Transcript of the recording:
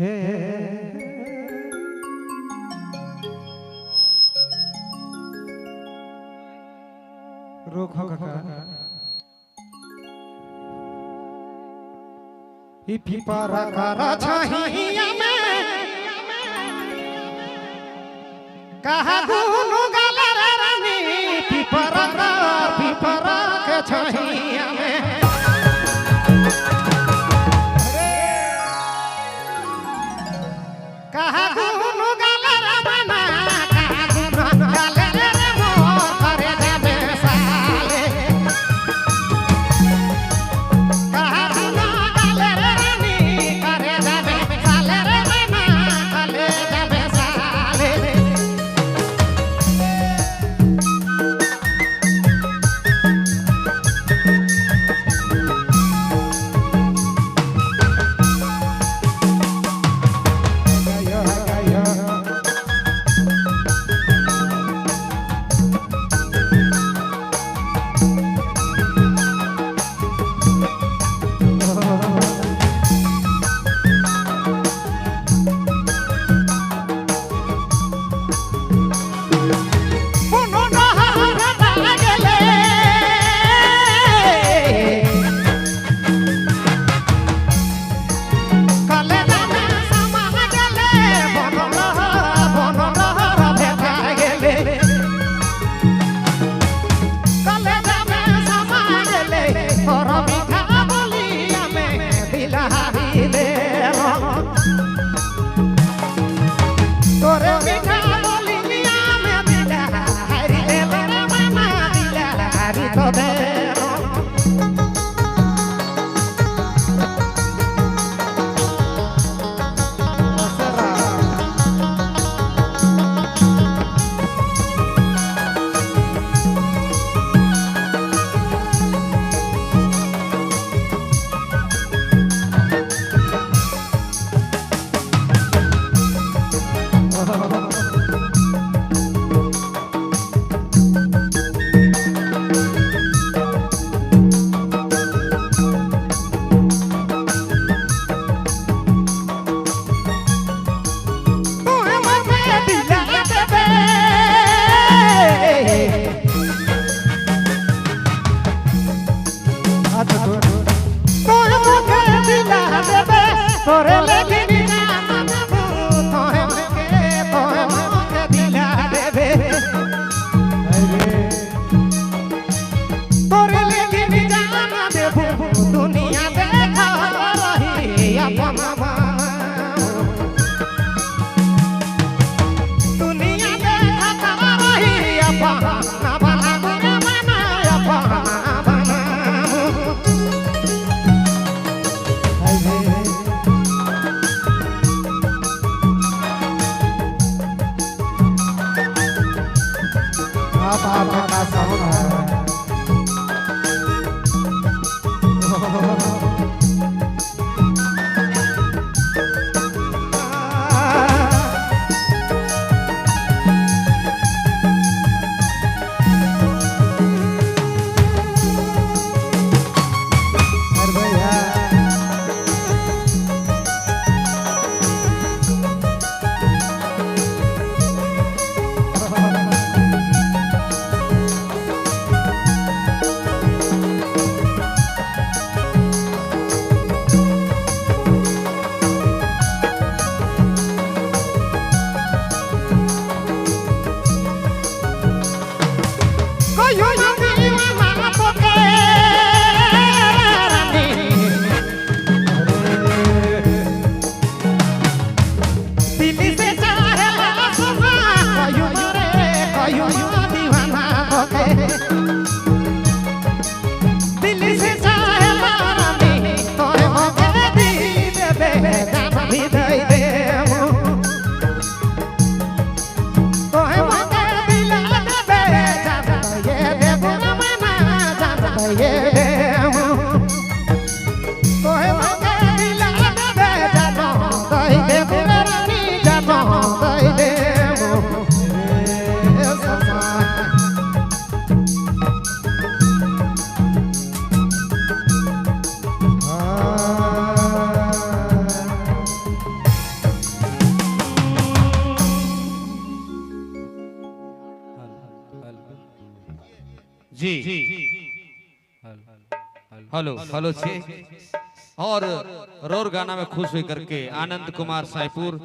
হে रोक हो काका ई पिपरा करा छहिया में कहा दुनु गले रानी पिपरा के छहिया में कहा दुनु गले राना कहा दुनु गले रे मोर करे जाबे साले कहा दुनु गले रानी करे जाबे साले रे राना करे जाबे साले गायो जी हेलो हेलो छे और रोर गाना में खुश हुई करके आनंद कुमार साईपुर